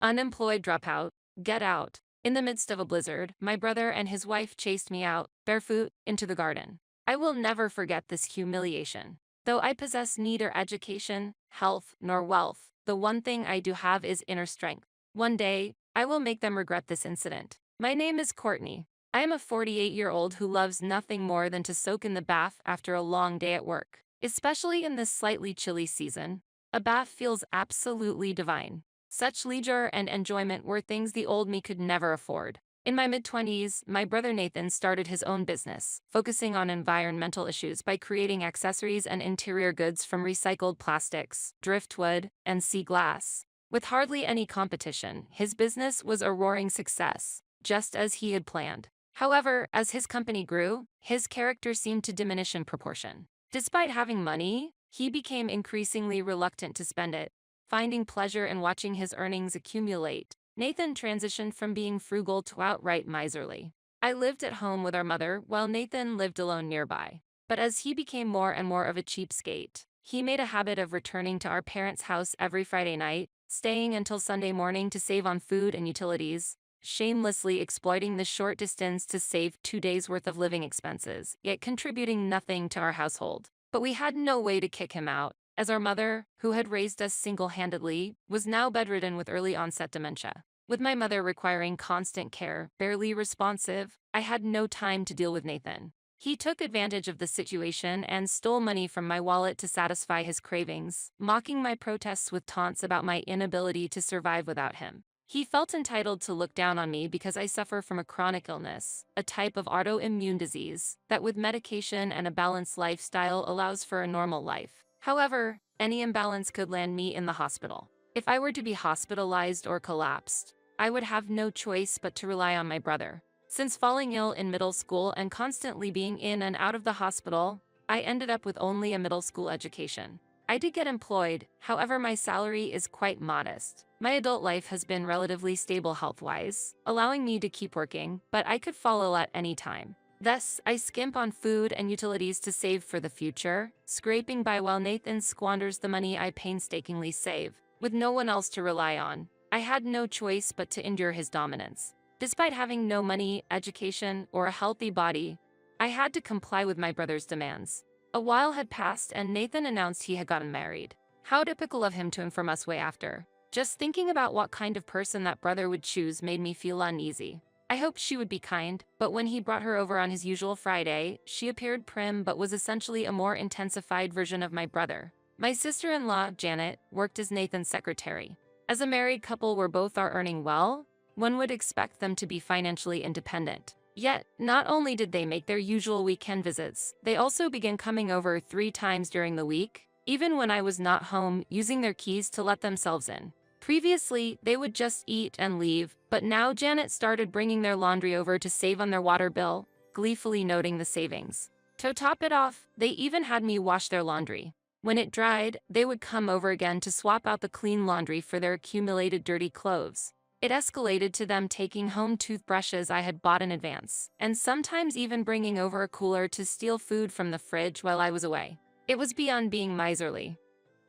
Unemployed dropout, get out. In the midst of a blizzard, my brother and his wife chased me out, barefoot, into the garden. I will never forget this humiliation. Though I possess neither education, health, nor wealth, the one thing I do have is inner strength. One day, I will make them regret this incident. My name is Courtney. I am a 48-year-old who loves nothing more than to soak in the bath after a long day at work. Especially in this slightly chilly season, a bath feels absolutely divine. Such leisure and enjoyment were things the old me could never afford. In my mid-20s, my brother Nathan started his own business, focusing on environmental issues by creating accessories and interior goods from recycled plastics, driftwood, and sea glass. With hardly any competition, his business was a roaring success, just as he had planned. However, as his company grew, his character seemed to diminish in proportion. Despite having money, he became increasingly reluctant to spend it, finding pleasure in watching his earnings accumulate. Nathan transitioned from being frugal to outright miserly. I lived at home with our mother while Nathan lived alone nearby. But as he became more and more of a cheapskate, he made a habit of returning to our parents' house every Friday night, staying until Sunday morning to save on food and utilities, shamelessly exploiting the short distance to save 2 days' worth of living expenses, yet contributing nothing to our household. But we had no way to kick him out, as our mother, who had raised us single-handedly, was now bedridden with early-onset dementia. With my mother requiring constant care, barely responsive, I had no time to deal with Nathan. He took advantage of the situation and stole money from my wallet to satisfy his cravings, mocking my protests with taunts about my inability to survive without him. He felt entitled to look down on me because I suffer from a chronic illness, a type of autoimmune disease, that with medication and a balanced lifestyle allows for a normal life. However, any imbalance could land me in the hospital. If I were to be hospitalized or collapsed, I would have no choice but to rely on my brother. Since falling ill in middle school and constantly being in and out of the hospital, I ended up with only a middle school education. I did get employed, however my salary is quite modest. My adult life has been relatively stable health-wise, allowing me to keep working, but I could fall ill at any time. Thus, I skimp on food and utilities to save for the future, scraping by while Nathan squanders the money I painstakingly save. With no one else to rely on, I had no choice but to endure his dominance. Despite having no money, education, or a healthy body, I had to comply with my brother's demands. A while had passed and Nathan announced he had gotten married. How typical of him to inform us way after. Just thinking about what kind of person that brother would choose made me feel uneasy. I hoped she would be kind, but when he brought her over on his usual Friday, she appeared prim but was essentially a more intensified version of my brother. My sister-in-law, Janet, worked as Nathan's secretary. As a married couple where both are earning well, one would expect them to be financially independent. Yet, not only did they make their usual weekend visits, they also began coming over 3 times during the week, even when I was not home, using their keys to let themselves in. Previously, they would just eat and leave, but now Janet started bringing their laundry over to save on their water bill, gleefully noting the savings. To top it off, they even had me wash their laundry. When it dried, they would come over again to swap out the clean laundry for their accumulated dirty clothes. It escalated to them taking home toothbrushes I had bought in advance, and sometimes even bringing over a cooler to steal food from the fridge while I was away. It was beyond being miserly.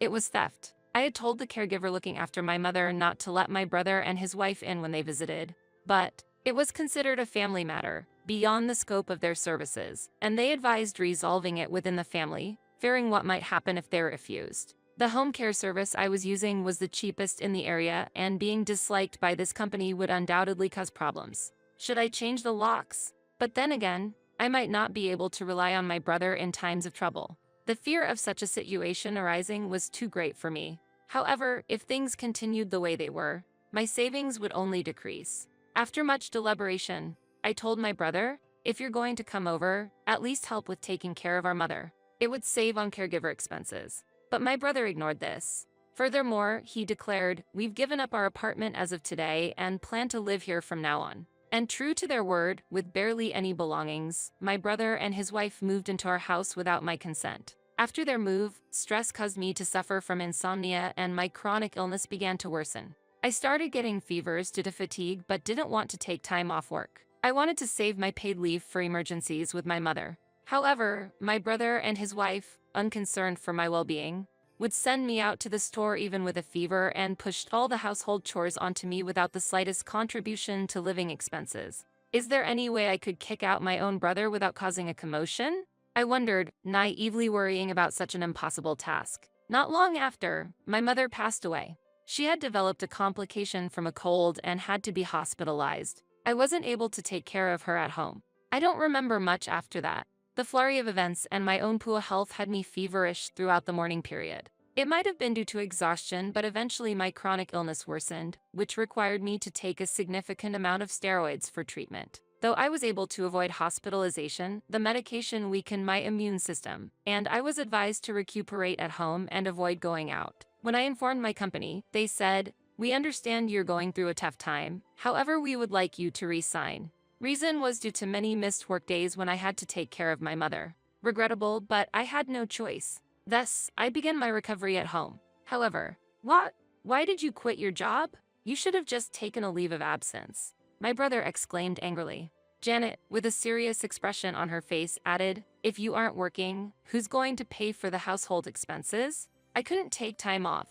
It was theft. I had told the caregiver looking after my mother not to let my brother and his wife in when they visited, but it was considered a family matter, beyond the scope of their services, and they advised resolving it within the family, fearing what might happen if they refused. The home care service I was using was the cheapest in the area, and being disliked by this company would undoubtedly cause problems. Should I change the locks? But then again, I might not be able to rely on my brother in times of trouble. The fear of such a situation arising was too great for me. However, if things continued the way they were, my savings would only decrease. After much deliberation, I told my brother, if you're going to come over, at least help with taking care of our mother. It would save on caregiver expenses. But my brother ignored this. Furthermore, he declared, we've given up our apartment as of today and plan to live here from now on. And true to their word, with barely any belongings, my brother and his wife moved into our house without my consent. After their move, stress caused me to suffer from insomnia and my chronic illness began to worsen. I started getting fevers due to fatigue but didn't want to take time off work. I wanted to save my paid leave for emergencies with my mother. However, my brother and his wife, unconcerned for my well-being, would send me out to the store even with a fever, and pushed all the household chores onto me without the slightest contribution to living expenses. Is there any way I could kick out my own brother without causing a commotion? I wondered, naively worrying about such an impossible task. Not long after, my mother passed away. She had developed a complication from a cold and had to be hospitalized. I wasn't able to take care of her at home. I don't remember much after that. The flurry of events and my own poor health had me feverish throughout the mourning period. It might have been due to exhaustion, but eventually my chronic illness worsened, which required me to take a significant amount of steroids for treatment. Though I was able to avoid hospitalization, the medication weakened my immune system, and I was advised to recuperate at home and avoid going out. When I informed my company, they said, "We understand you're going through a tough time, however we would like you to resign." Reason was due to many missed work days when I had to take care of my mother. Regrettable, but I had no choice. Thus, I began my recovery at home. However, what? Why did you quit your job? You should have just taken a leave of absence. My brother exclaimed angrily. Janet, with a serious expression on her face, added, "If you aren't working, who's going to pay for the household expenses?" I couldn't take time off.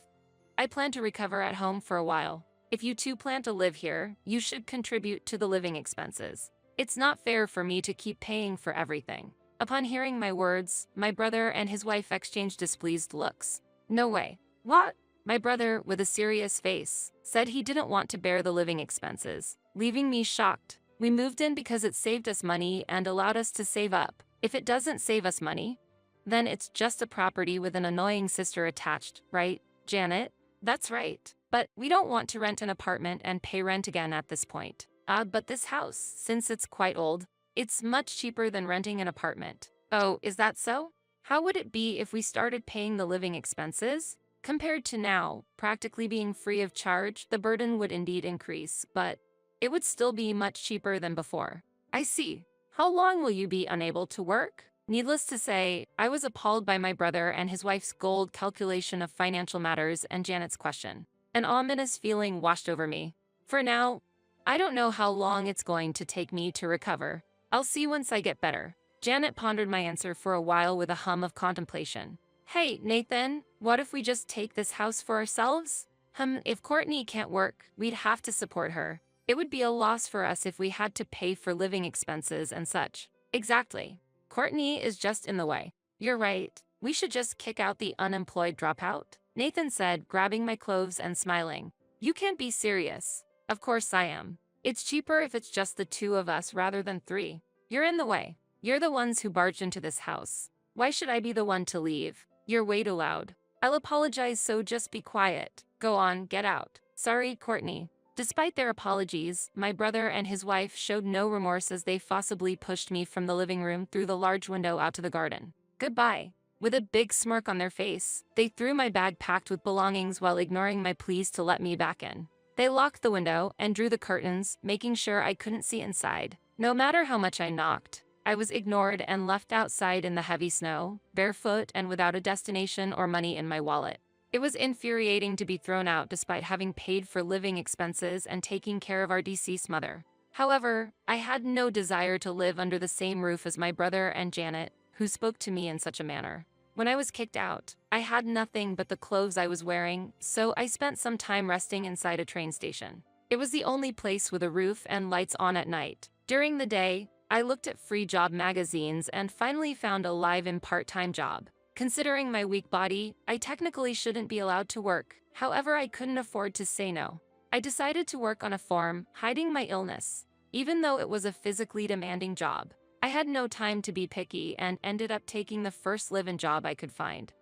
I plan to recover at home for a while. If you two plan to live here, you should contribute to the living expenses. It's not fair for me to keep paying for everything. Upon hearing my words, my brother and his wife exchanged displeased looks. No way. What? My brother, with a serious face, said he didn't want to bear the living expenses, leaving me shocked. We moved in because it saved us money and allowed us to save up. If it doesn't save us money, then it's just a property with an annoying sister attached, right, Janet? That's right. But we don't want to rent an apartment and pay rent again at this point. But this house, since it's quite old, it's much cheaper than renting an apartment. Oh, is that so? How would it be if we started paying the living expenses? Compared to now, practically being free of charge, the burden would indeed increase, but it would still be much cheaper than before. I see. How long will you be unable to work? Needless to say, I was appalled by my brother and his wife's cold calculation of financial matters and Janet's question. An ominous feeling washed over me. For now, I don't know how long it's going to take me to recover. I'll see once I get better. Janet pondered my answer for a while with a hum of contemplation. Hey, Nathan, what if we just take this house for ourselves? If Courtney can't work, we'd have to support her. It would be a loss for us if we had to pay for living expenses and such. Exactly. Courtney is just in the way. You're right. We should just kick out the unemployed dropout, Nathan said, grabbing my clothes and smiling. You can't be serious. Of course I am. It's cheaper if it's just the two of us rather than three. You're in the way. You're the ones who barged into this house. Why should I be the one to leave? You're way too loud. I'll apologize, so just be quiet. Go on, get out. Sorry, Courtney. Despite their apologies, my brother and his wife showed no remorse as they forcibly pushed me from the living room through the large window out to the garden. Goodbye. With a big smirk on their face, they threw my bag packed with belongings while ignoring my pleas to let me back in. They locked the window and drew the curtains, making sure I couldn't see inside. No matter how much I knocked, I was ignored and left outside in the heavy snow, barefoot and without a destination or money in my wallet. It was infuriating to be thrown out despite having paid for living expenses and taking care of our deceased mother. However, I had no desire to live under the same roof as my brother and Janet, who spoke to me in such a manner. When I was kicked out, I had nothing but the clothes I was wearing, so I spent some time resting inside a train station. It was the only place with a roof and lights on at night. During the day, I looked at free job magazines and finally found a live-in part-time job. Considering my weak body, I technically shouldn't be allowed to work. However, I couldn't afford to say no. I decided to work on a farm, hiding my illness. Even though it was a physically demanding job, I had no time to be picky and ended up taking the first live-in job I could find.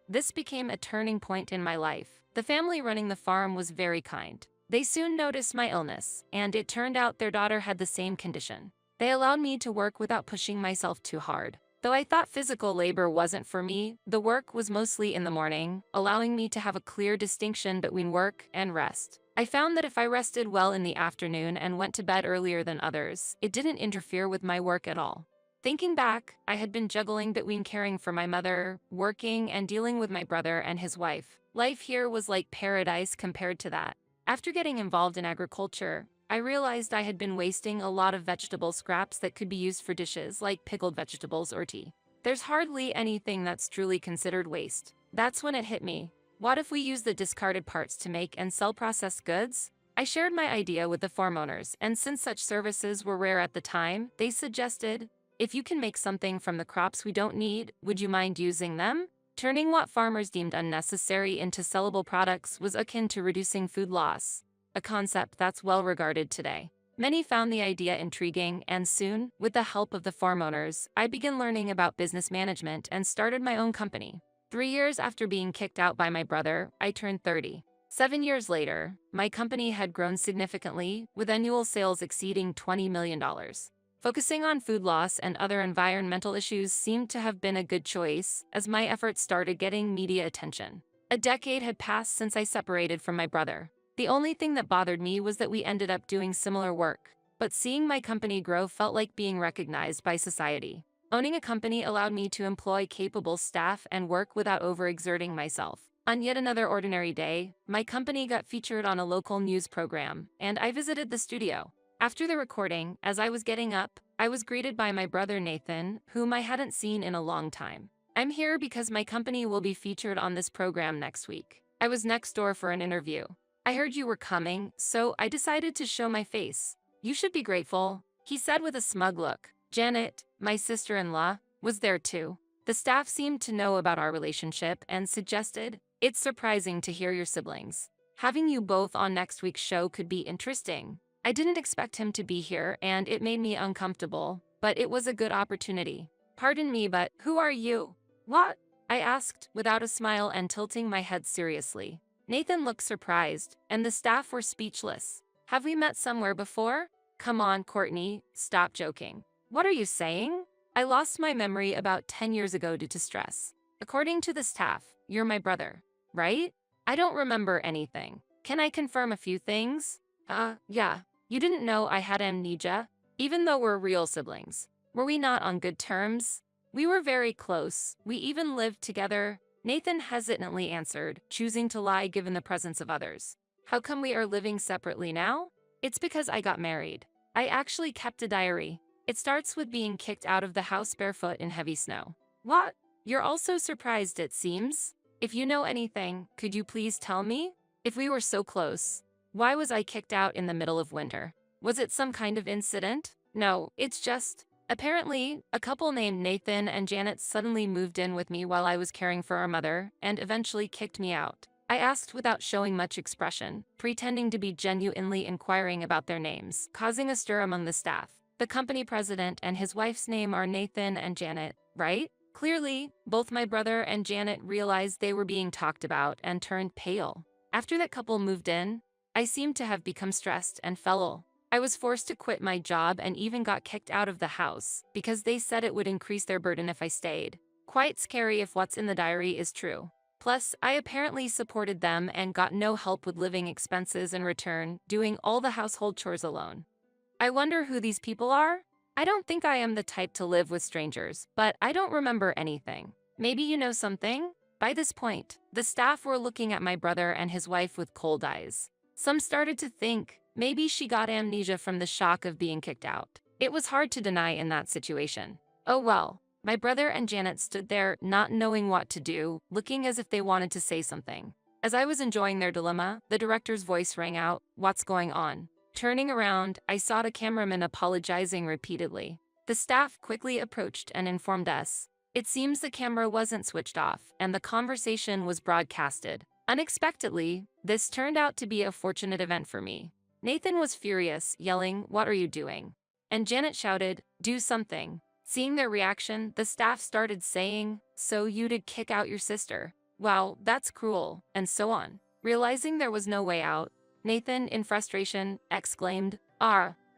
This became a turning point in my life. The family running the farm was very kind. They soon noticed my illness, and it turned out their daughter had the same condition. They allowed me to work without pushing myself too hard. Though I thought physical labor wasn't for me, the work was mostly in the morning, allowing me to have a clear distinction between work and rest. I found that if I rested well in the afternoon and went to bed earlier than others, it didn't interfere with my work at all. Thinking back, I had been juggling between caring for my mother, working, and dealing with my brother and his wife. Life here was like paradise compared to that. After getting involved in agriculture, I realized I had been wasting a lot of vegetable scraps that could be used for dishes like pickled vegetables or tea. There's hardly anything that's truly considered waste. That's when it hit me. What if we use the discarded parts to make and sell processed goods? I shared my idea with the farm owners, and since such services were rare at the time, they suggested, if you can make something from the crops we don't need, would you mind using them? Turning what farmers deemed unnecessary into sellable products was akin to reducing food loss, a concept that's well regarded today. Many found the idea intriguing, and soon, with the help of the farm owners, I began learning about business management and started my own company. 3 years after being kicked out by my brother, I turned 30. 7 years later, my company had grown significantly, with annual sales exceeding $20 million. Focusing on food loss and other environmental issues seemed to have been a good choice, as my efforts started getting media attention. A decade had passed since I separated from my brother. The only thing that bothered me was that we ended up doing similar work, but seeing my company grow felt like being recognized by society. Owning a company allowed me to employ capable staff and work without overexerting myself. On yet another ordinary day, my company got featured on a local news program, and I visited the studio. After the recording, as I was getting up, I was greeted by my brother Nathan, whom I hadn't seen in a long time. I'm here because my company will be featured on this program next week. I was next door for an interview. I heard you were coming, so I decided to show my face. You should be grateful, he said with a smug look. Janet, my sister-in-law, was there too. The staff seemed to know about our relationship and suggested, it's surprising to hear your siblings. Having you both on next week's show could be interesting. I didn't expect him to be here and it made me uncomfortable, but it was a good opportunity. Pardon me, but who are you? What? I asked, without a smile and tilting my head seriously. Nathan looked surprised, and the staff were speechless. Have we met somewhere before? Come on, Courtney, stop joking. What are you saying? I lost my memory about 10 years ago due to stress. According to the staff, you're my brother, right? I don't remember anything. Can I confirm a few things? Yeah. You didn't know I had amnesia, even though we're real siblings. Were we not on good terms? We were very close. We even lived together. Nathan hesitantly answered, choosing to lie given the presence of others. How come we are living separately now? It's because I got married. I actually kept a diary. It starts with being kicked out of the house barefoot in heavy snow. What? You're also surprised, it seems? If you know anything, could you please tell me? If we were so close, why was I kicked out in the middle of winter? Was it some kind of incident? No, it's just... Apparently, a couple named Nathan and Janet suddenly moved in with me while I was caring for our mother, and eventually kicked me out. I asked without showing much expression, pretending to be genuinely inquiring about their names, causing a stir among the staff. The company president and his wife's name are Nathan and Janet, right? Clearly, both my brother and Janet realized they were being talked about and turned pale. After that couple moved in, I seemed to have become stressed and fell ill. I was forced to quit my job and even got kicked out of the house because they said it would increase their burden if I stayed. Quite scary if what's in the diary is true. Plus, I apparently supported them and got no help with living expenses in return, doing all the household chores alone. I wonder who these people are? I don't think I am the type to live with strangers, but I don't remember anything. Maybe you know something? By this point, the staff were looking at my brother and his wife with cold eyes. Some started to think, maybe she got amnesia from the shock of being kicked out. It was hard to deny in that situation. Oh well, my brother and Janet stood there, not knowing what to do, looking as if they wanted to say something. As I was enjoying their dilemma, the director's voice rang out, "What's going on?" Turning around, I saw the cameraman apologizing repeatedly. The staff quickly approached and informed us. It seems the camera wasn't switched off, and the conversation was broadcasted. Unexpectedly, this turned out to be a fortunate event for me. Nathan was furious, yelling, "What are you doing?" And Janet shouted, "Do something." Seeing their reaction, the staff started saying, "So you did kick out your sister? Wow, that's cruel," and so on. Realizing there was no way out, Nathan, in frustration, exclaimed,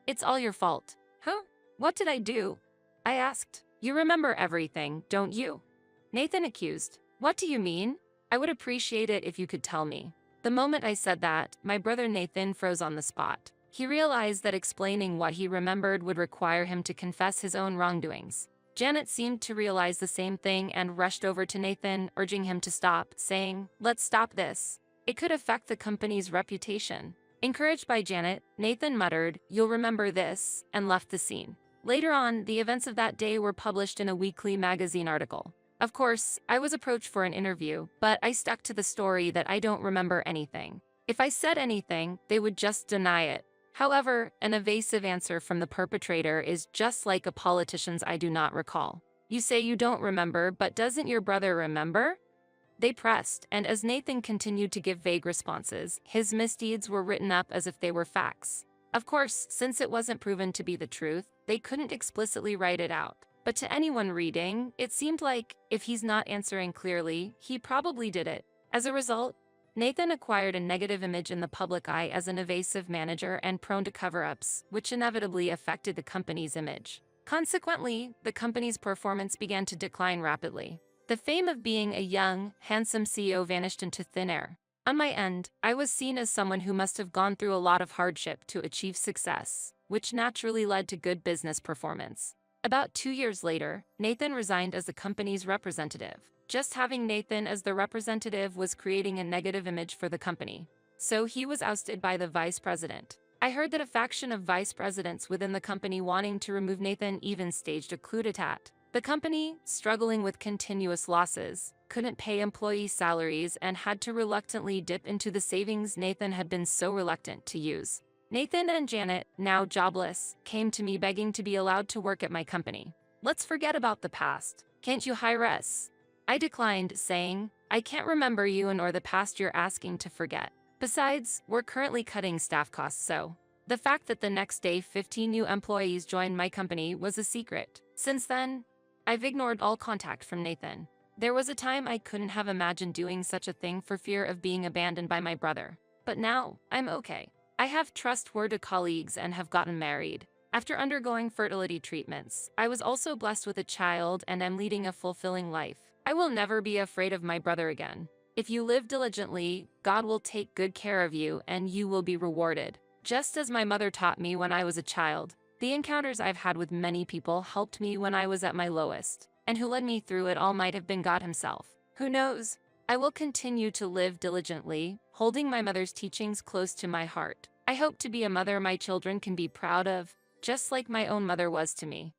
it's all your fault." Huh? What did I do? I asked. You remember everything, don't you? Nathan accused. What do you mean? I would appreciate it if you could tell me. The moment I said that, my brother Nathan froze on the spot. He realized that explaining what he remembered would require him to confess his own wrongdoings. Janet seemed to realize the same thing and rushed over to Nathan, urging him to stop, saying, "Let's stop this. It could affect the company's reputation." Encouraged by Janet, Nathan muttered, "You'll remember this," and left the scene. Later on, the events of that day were published in a weekly magazine article. Of course, I was approached for an interview, but I stuck to the story that I don't remember anything. If I said anything, they would just deny it. However, an evasive answer from the perpetrator is just like a politician's "I do not recall." You say you don't remember, but doesn't your brother remember? They pressed, and as Nathan continued to give vague responses, his misdeeds were written up as if they were facts. Of course, since it wasn't proven to be the truth, they couldn't explicitly write it out. But to anyone reading, it seemed like, if he's not answering clearly, he probably did it. As a result, Nathan acquired a negative image in the public eye as an evasive manager and prone to cover-ups, which inevitably affected the company's image. Consequently, the company's performance began to decline rapidly. The fame of being a young, handsome CEO vanished into thin air. On my end, I was seen as someone who must have gone through a lot of hardship to achieve success, which naturally led to good business performance. About 2 years later, Nathan resigned as the company's representative. Just having Nathan as the representative was creating a negative image for the company. So he was ousted by the vice president. I heard that a faction of vice presidents within the company wanting to remove Nathan even staged a coup d'etat. The company, struggling with continuous losses, couldn't pay employee salaries and had to reluctantly dip into the savings Nathan had been so reluctant to use. Nathan and Janet, now jobless, came to me begging to be allowed to work at my company. "Let's forget about the past. Can't you hire us?" I declined, saying, "I can't remember you and or the past you're asking to forget. Besides, we're currently cutting staff costs, so." The fact that the next day 15 new employees joined my company was a secret. Since then, I've ignored all contact from Nathan. There was a time I couldn't have imagined doing such a thing for fear of being abandoned by my brother. But now, I'm okay. I have trustworthy colleagues and have gotten married. After undergoing fertility treatments, I was also blessed with a child and am leading a fulfilling life. I will never be afraid of my brother again. If you live diligently, God will take good care of you and you will be rewarded. Just as my mother taught me when I was a child, the encounters I've had with many people helped me when I was at my lowest, and who led me through it all might have been God himself. Who knows? I will continue to live diligently, holding my mother's teachings close to my heart. I hope to be a mother my children can be proud of, just like my own mother was to me.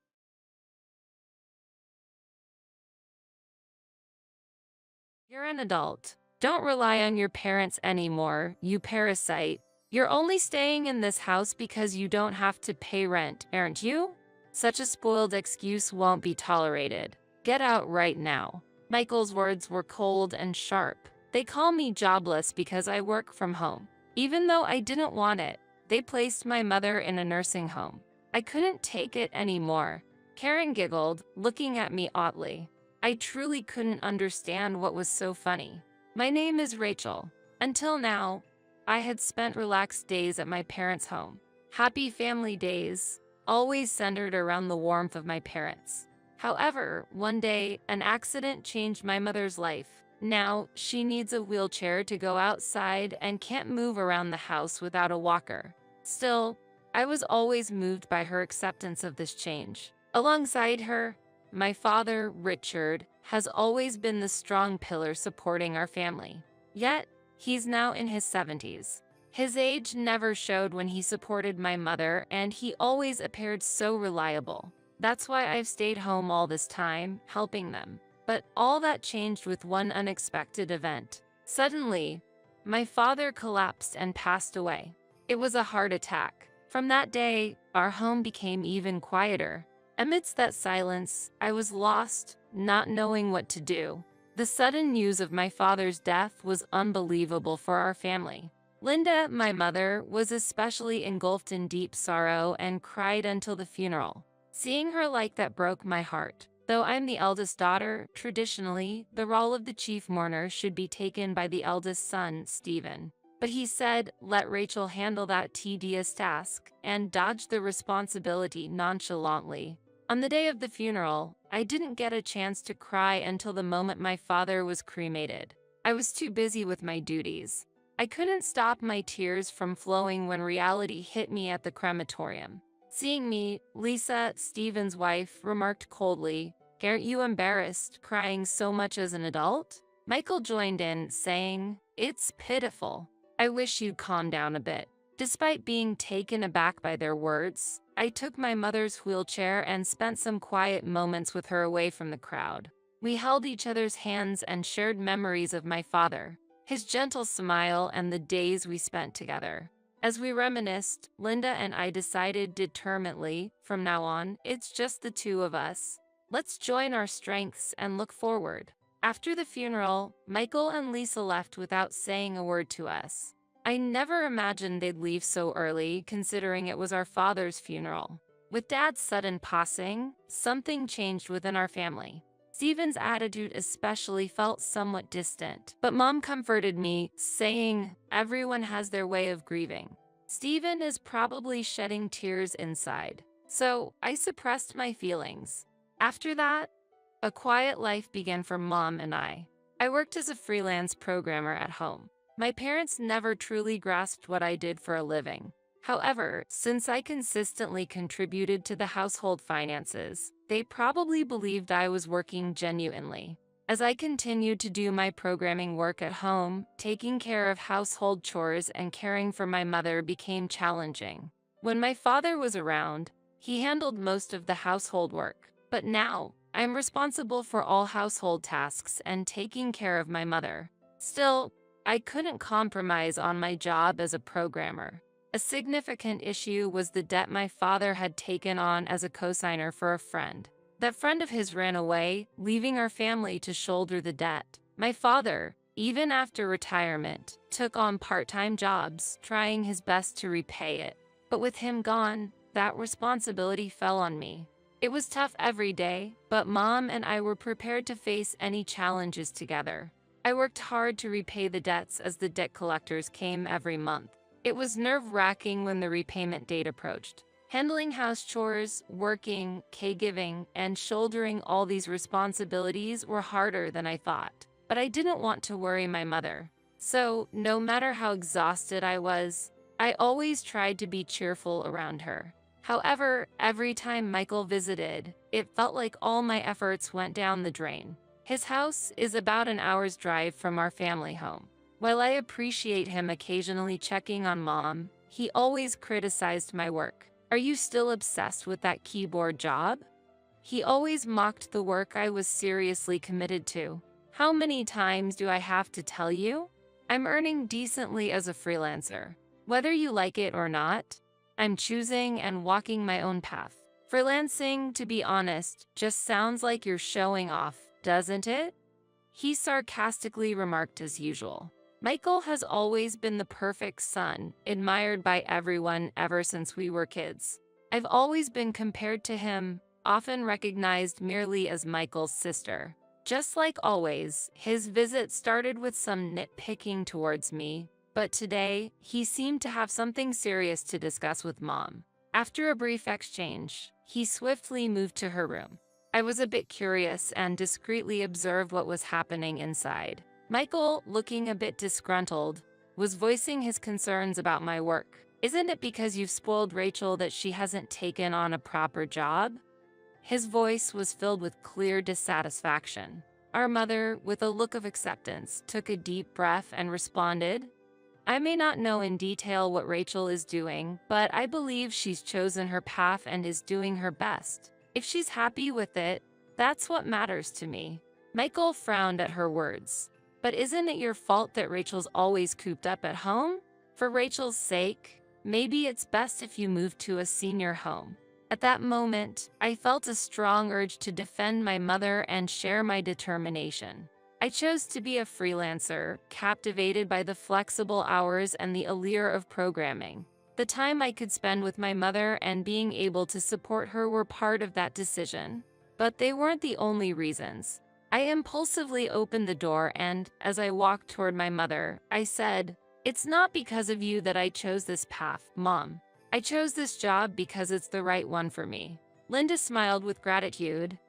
You're an adult. Don't rely on your parents anymore, you parasite. You're only staying in this house because you don't have to pay rent, aren't you? Such a spoiled excuse won't be tolerated. Get out right now. Michael's words were cold and sharp. They call me jobless because I work from home. Even though I didn't want it, they placed my mother in a nursing home. I couldn't take it anymore. Karen giggled, looking at me oddly. I truly couldn't understand what was so funny. My name is Rachel. Until now, I had spent relaxed days at my parents' home. Happy family days, always centered around the warmth of my parents. However, one day, an accident changed my mother's life. Now, she needs a wheelchair to go outside and can't move around the house without a walker. Still, I was always moved by her acceptance of this change. Alongside her, my father, Richard, has always been the strong pillar supporting our family. Yet, he's now in his 70s. His age never showed when he supported my mother, and he always appeared so reliable. That's why I've stayed home all this time, helping them. But all that changed with one unexpected event. Suddenly, my father collapsed and passed away. It was a heart attack. From that day, our home became even quieter. Amidst that silence, I was lost, not knowing what to do. The sudden news of my father's death was unbelievable for our family. Linda, my mother, was especially engulfed in deep sorrow and cried until the funeral. Seeing her like that broke my heart. Though I'm the eldest daughter, traditionally, the role of the chief mourner should be taken by the eldest son, Stephen. But he said, let Rachel handle that tedious task, and dodged the responsibility nonchalantly. On the day of the funeral, I didn't get a chance to cry until the moment my father was cremated. I was too busy with my duties. I couldn't stop my tears from flowing when reality hit me at the crematorium. Seeing me, Lisa, Stephen's wife, remarked coldly, "Aren't you embarrassed, crying so much as an adult?" Michael joined in, saying, "It's pitiful. I wish you'd calm down a bit." Despite being taken aback by their words, I took my mother's wheelchair and spent some quiet moments with her away from the crowd. We held each other's hands and shared memories of my father, his gentle smile, and the days we spent together. As we reminisced, Linda and I decided determinedly, from now on, it's just the two of us. Let's join our strengths and look forward. After the funeral, Michael and Lisa left without saying a word to us. I never imagined they'd leave so early, considering it was our father's funeral. With Dad's sudden passing, something changed within our family. Stephen's attitude especially felt somewhat distant, but Mom comforted me, saying, "Everyone has their way of grieving. Stephen is probably shedding tears inside." So I suppressed my feelings. After that, a quiet life began for Mom and I. I worked as a freelance programmer at home. My parents never truly grasped what I did for a living. However, since I consistently contributed to the household finances, they probably believed I was working genuinely. As I continued to do my programming work at home, taking care of household chores and caring for my mother became challenging. When my father was around, he handled most of the household work, but now I'm responsible for all household tasks and taking care of my mother. Still, I couldn't compromise on my job as a programmer. A significant issue was the debt my father had taken on as a cosigner for a friend. That friend of his ran away, leaving our family to shoulder the debt. My father, even after retirement, took on part-time jobs, trying his best to repay it. But with him gone, that responsibility fell on me. It was tough every day, but Mom and I were prepared to face any challenges together. I worked hard to repay the debts as the debt collectors came every month. It was nerve-wracking when the repayment date approached. Handling house chores, working, caregiving, and shouldering all these responsibilities were harder than I thought. But I didn't want to worry my mother. So, no matter how exhausted I was, I always tried to be cheerful around her. However, every time Michael visited, it felt like all my efforts went down the drain. His house is about an hour's drive from our family home. While I appreciate him occasionally checking on Mom, he always criticized my work. "Are you still obsessed with that keyboard job?" He always mocked the work I was seriously committed to. How many times do I have to tell you? I'm earning decently as a freelancer. Whether you like it or not, I'm choosing and walking my own path. Freelancing, to be honest, just sounds like you're showing off, doesn't it? He sarcastically remarked as usual. Michael has always been the perfect son, admired by everyone ever since we were kids. I've always been compared to him, often recognized merely as Michael's sister. Just like always, his visit started with some nitpicking towards me, but today, he seemed to have something serious to discuss with Mom. After a brief exchange, he swiftly moved to her room. I was a bit curious and discreetly observed what was happening inside. Michael, looking a bit disgruntled, was voicing his concerns about my work. "Isn't it because you've spoiled Rachel that she hasn't taken on a proper job?" His voice was filled with clear dissatisfaction. Our mother, with a look of acceptance, took a deep breath and responded, "I may not know in detail what Rachel is doing, but I believe she's chosen her path and is doing her best. If she's happy with it, that's what matters to me." Michael frowned at her words. "But isn't it your fault that Rachel's always cooped up at home? For Rachel's sake, maybe it's best if you move to a senior home." At that moment, I felt a strong urge to defend my mother and share my determination. I chose to be a freelancer, captivated by the flexible hours and the allure of programming. The time I could spend with my mother and being able to support her were part of that decision. But they weren't the only reasons. I impulsively opened the door and, as I walked toward my mother, I said, "It's not because of you that I chose this path, Mom. I chose this job because it's the right one for me." Linda smiled with gratitude.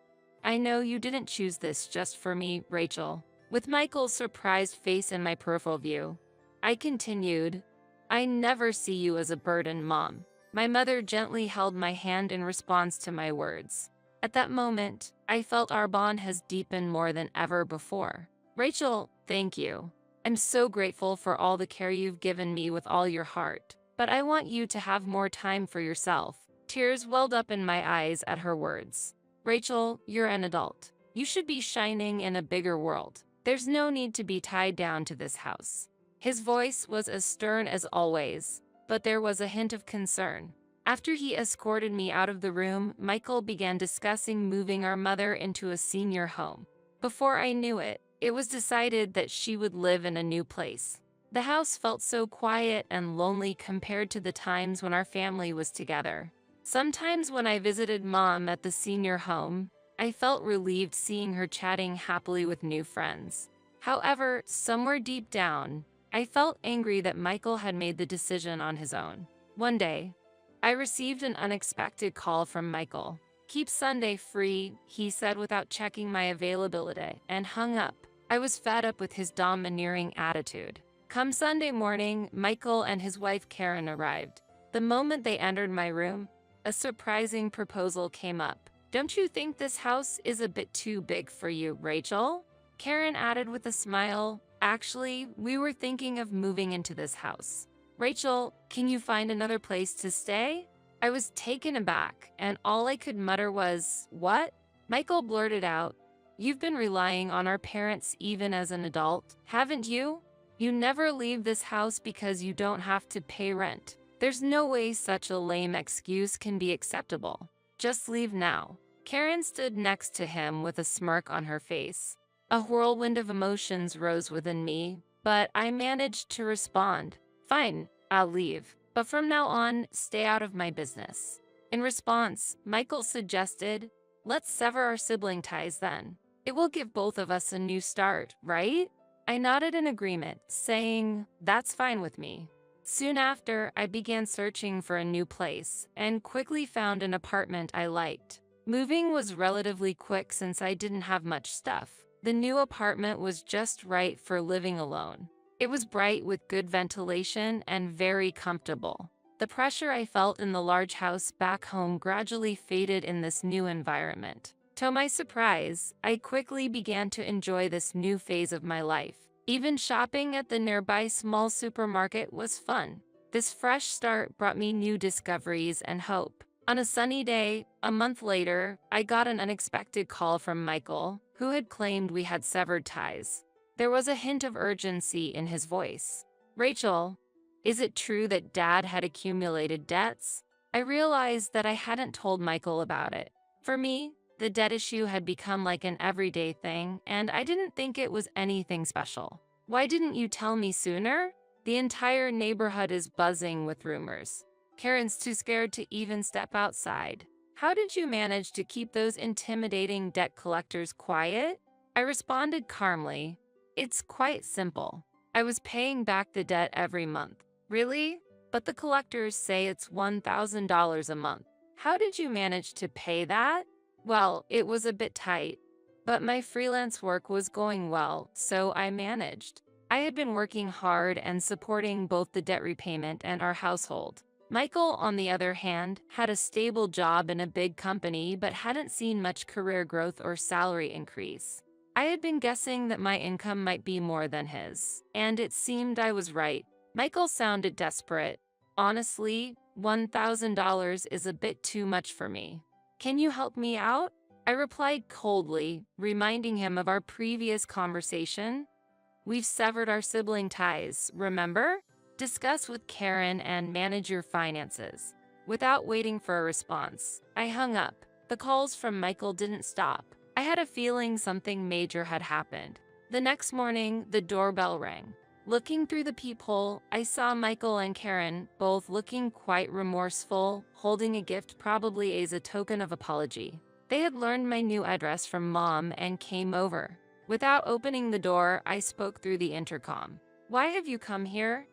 "I know you didn't choose this just for me, Rachel." With Michael's surprised face in my peripheral view, I continued, "I never see you as a burden, Mom." My mother gently held my hand in response to my words. At that moment, I felt our bond has deepened more than ever before. "Rachel, thank you. I'm so grateful for all the care you've given me with all your heart. But I want you to have more time for yourself." Tears welled up in my eyes at her words. "Rachel, you're an adult. You should be shining in a bigger world. There's no need to be tied down to this house." His voice was as stern as always, but there was a hint of concern. After he escorted me out of the room, Michael began discussing moving our mother into a senior home. Before I knew it, it was decided that she would live in a new place. The house felt so quiet and lonely compared to the times when our family was together. Sometimes when I visited Mom at the senior home, I felt relieved seeing her chatting happily with new friends. However, somewhere deep down, I felt angry that Michael had made the decision on his own. One day, I received an unexpected call from Michael. "Keep Sunday free," he said without checking my availability, and hung up. I was fed up with his domineering attitude. Come Sunday morning, Michael and his wife Karen arrived. The moment they entered my room, a surprising proposal came up. "Don't you think this house is a bit too big for you, Rachel?" Karen added with a smile. "Actually, we were thinking of moving into this house. Rachel, can you find another place to stay?" I was taken aback, and all I could mutter was, "What?" Michael blurted out, "You've been relying on our parents even as an adult, haven't you? You never leave this house because you don't have to pay rent. There's no way such a lame excuse can be acceptable. Just leave now." Karen stood next to him with a smirk on her face. A whirlwind of emotions rose within me, but I managed to respond, "Fine, I'll leave. But from now on, stay out of my business." In response, Michael suggested, "Let's sever our sibling ties then. It will give both of us a new start, right?" I nodded in agreement, saying, "That's fine with me." Soon after, I began searching for a new place and quickly found an apartment I liked. Moving was relatively quick since I didn't have much stuff. The new apartment was just right for living alone. It was bright with good ventilation and very comfortable. The pressure I felt in the large house back home gradually faded in this new environment. To my surprise, I quickly began to enjoy this new phase of my life. Even shopping at the nearby small supermarket was fun. This fresh start brought me new discoveries and hope. On a sunny day, a month later, I got an unexpected call from Michael, who had claimed we had severed ties. There was a hint of urgency in his voice. "Rachel, is it true that Dad had accumulated debts?" I realized that I hadn't told Michael about it. For me, the debt issue had become like an everyday thing, and I didn't think it was anything special. "Why didn't you tell me sooner? The entire neighborhood is buzzing with rumors. Karen's too scared to even step outside. How did you manage to keep those intimidating debt collectors quiet?" I responded calmly, "It's quite simple. I was paying back the debt every month." "Really? But the collectors say it's $1,000 a month. How did you manage to pay that?" "Well, it was a bit tight, but my freelance work was going well, so I managed. I had been working hard and supporting both the debt repayment and our household." Michael, on the other hand, had a stable job in a big company but hadn't seen much career growth or salary increase. I had been guessing that my income might be more than his, and it seemed I was right. Michael sounded desperate. "Honestly, $1,000 is a bit too much for me. Can you help me out?" I replied coldly, reminding him of our previous conversation. "We've severed our sibling ties, remember? Discuss with Karen and manage your finances." Without waiting for a response, I hung up. The calls from Michael didn't stop. I had a feeling something major had happened. The next morning, the doorbell rang. Looking through the peephole, I saw Michael and Karen, both looking quite remorseful, holding a gift probably as a token of apology. They had learned my new address from Mom and came over. Without opening the door, I spoke through the intercom. "Why have you come here?"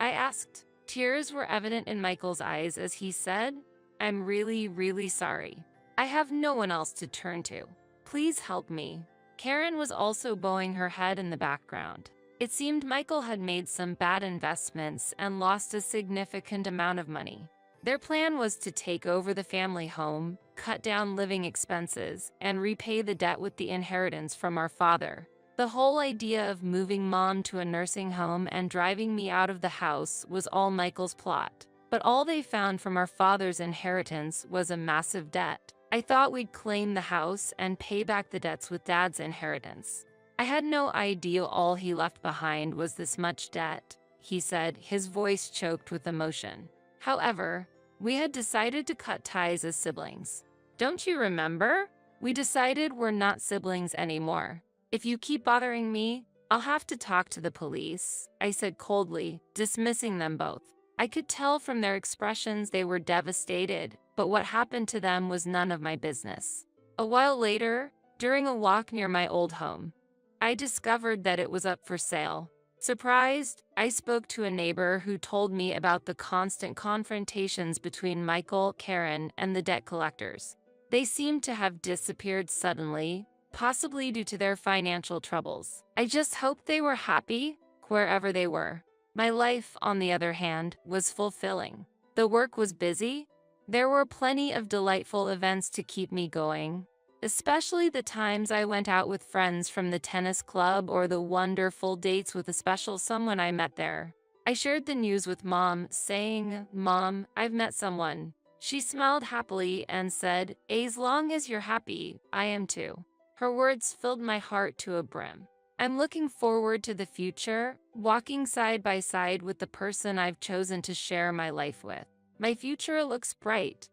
I asked. Tears were evident in Michael's eyes as he said, "I'm really sorry. I have no one else to turn to. Please help me." Karen was also bowing her head in the background. It seemed Michael had made some bad investments and lost a significant amount of money. Their plan was to take over the family home, cut down living expenses, and repay the debt with the inheritance from our father. The whole idea of moving Mom to a nursing home and driving me out of the house was all Michael's plot. But all they found from our father's inheritance was a massive debt. I thought we'd claim the house and pay back the debts with Dad's inheritance. I had no idea all he left behind was this much debt, he said, his voice choked with emotion. However, we had decided to cut ties as siblings. Don't you remember? We decided we're not siblings anymore. If you keep bothering me, I'll have to talk to the police, I said coldly, dismissing them both. I could tell from their expressions they were devastated, but what happened to them was none of my business. A while later, during a walk near my old home, I discovered that it was up for sale. Surprised, I spoke to a neighbor who told me about the constant confrontations between Michael, Karen, and the debt collectors. They seemed to have disappeared suddenly, possibly due to their financial troubles. I just hoped they were happy, wherever they were. My life, on the other hand, was fulfilling. The work was busy. There were plenty of delightful events to keep me going, especially the times I went out with friends from the tennis club or the wonderful dates with a special someone I met there. I shared the news with Mom, saying, "Mom, I've met someone." She smiled happily and said, "As long as you're happy, I am too." Her words filled my heart to a brim. I'm looking forward to the future, walking side by side with the person I've chosen to share my life with. My future looks bright,